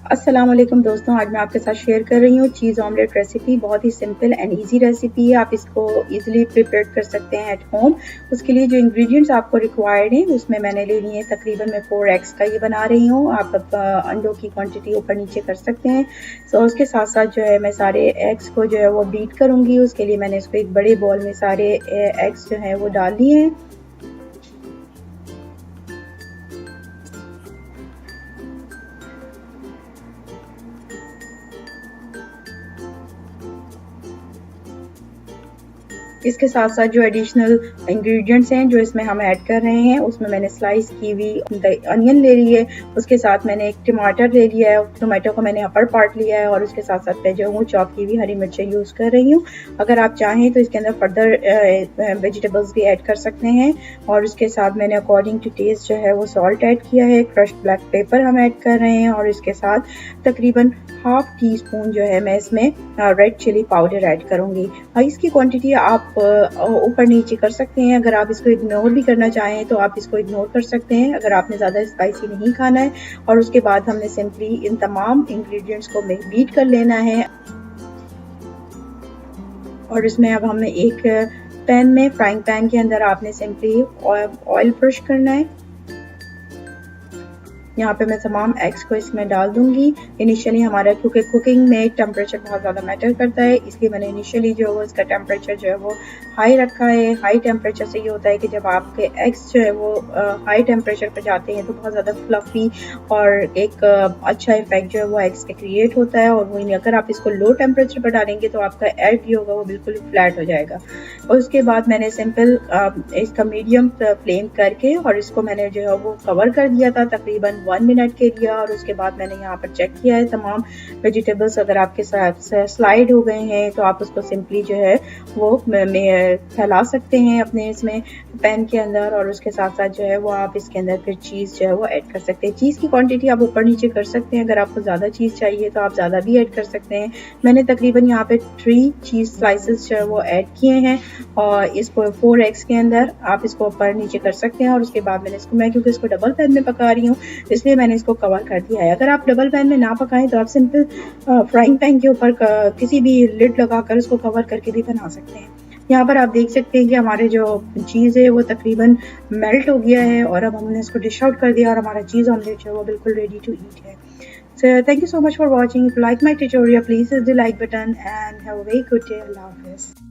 अस्सलाम वालेकुम दोस्तों, आज मैं आपके साथ शेयर कर रही हूँ चीज़ ऑमलेट रेसिपी। बहुत ही सिंपल एंड इजी रेसिपी है। आप इसको इजीली प्रिपेयर कर सकते हैं एट होम। उसके लिए जो इंग्रेडिएंट्स आपको रिक्वायर्ड हैं उसमें मैंने ले लिए तकरीबन मैं 4 एग्स का ये बना रही हूँ। आप अंडों की क्वांटिटी ऊपर नीचे कर सकते हैं। सो उसके साथ साथ जो है मैं सारे एग्स को जो है वो बीट करूँगी। उसके लिए मैंने इसको एक बड़े बॉल में सारे एग्स जो हैं वो डाल दिए हैं। इसके साथ साथ जो एडिशनल इंग्रेडिएंट्स हैं जो इसमें हम ऐड कर रहे हैं उसमें मैंने स्लाइस की हुई अनियन ले ली है। उसके साथ मैंने एक टमाटर ले लिया है। टमाटो को मैंने अपर पार्ट लिया है और उसके साथ साथ मैं जो हूँ चॉप की हुई हरी मिर्चें यूज़ कर रही हूँ। अगर आप चाहें तो इसके अंदर फर्दर वेजिटेबल्स भी ऐड कर सकते हैं। और उसके साथ मैंने अकॉर्डिंग टू टेस्ट जो है वो सॉल्ट ऐड किया है। क्रश्ड ब्लैक पेपर हम ऐड कर रहे हैं और इसके साथ तकरीबन हाफ टी स्पून जो है मैं इसमें रेड चिली पाउडर ऐड करूँगी। इसकी क्वांटिटी आप ऊपर नीचे कर सकते हैं। अगर आप इसको इग्नोर भी करना चाहें तो आप इसको इग्नोर कर सकते हैं अगर आपने ज़्यादा स्पाइसी नहीं खाना है। और उसके बाद हमने सिंपली इन तमाम इंग्रेडिएंट्स को बीट कर लेना है। और इसमें अब हमें एक पैन में फ्राइंग पैन के अंदर आपने सिंपली ऑयल ब्रश करना है। यहाँ पे मैं तमाम एग्स को इसमें डाल दूंगी। इनिशियली हमारा क्योंकि कुकिंग में टेम्परेचर बहुत ज़्यादा मैटर करता है, इसलिए मैंने इनिशियली जो है इसका टेम्परेचर जो है वो हाई रखा है। हाई टेम्परेचर से ये होता है कि जब आपके एग्स जो है वो हाई टेम्परेचर पर जाते हैं तो बहुत ज़्यादा फ्लफी और एक अच्छा इफेक्ट जो है वो एग्स पे क्रिएट होता है। और वही अगर आप इसको लो टेम्परेचर पर डालेंगे तो आपका एग जो होगा वो बिल्कुल फ्लैट हो जाएगा। और उसके बाद मैंने सिंपल इसका मीडियम फ्लेम करके और इसको मैंने जो है वो कवर कर दिया था तकरीबन 1 मिनट के लिए। और उसके बाद मैंने यहाँ पर चेक किया है तमाम वेजिटेबल्स अगर आपके साथ स्लाइड हो गए हैं तो आप उसको सिंपली जो है वो फैला सकते हैं अपने इसमें पैन के अंदर। और उसके साथ साथ जो है वो आप इसके अंदर फिर चीज़ जो है वो ऐड कर सकते हैं। चीज़ की क्वांटिटी आप ऊपर नीचे कर सकते हैं। अगर आपको ज़्यादा चीज़ चाहिए तो आप ज़्यादा भी ऐड कर सकते हैं। मैंने तकरीबन यहाँ पे 3 चीज़ स्लाइसेस जो है वो ऐड किए हैं और इसको 4 एग्स के अंदर आप इसको ऊपर नीचे कर सकते हैं। और उसके बाद मैंने इसको क्योंकि इसको डबल पैन में पका रही हूँ इसलिए मैंने इसको कवर कर दिया है। अगर आप डबल पैन में ना पकाएं तो आप सिंपल फ्राइंग पैन के ऊपर किसी भी लिड लगाकर इसको कवर करके भी बना सकते हैं। यहाँ पर आप देख सकते हैं कि हमारे जो चीज़ है वो तकरीबन मेल्ट हो गया है और अब हमने इसको डिश आउट कर दिया और हमारा चीज़ ऑमलेट जो है वो बिल्कुल रेडी टू ईट है। So thank you so much for watching. If you like my tutorial, please hit the like button and have a very good day. Allah Hafiz.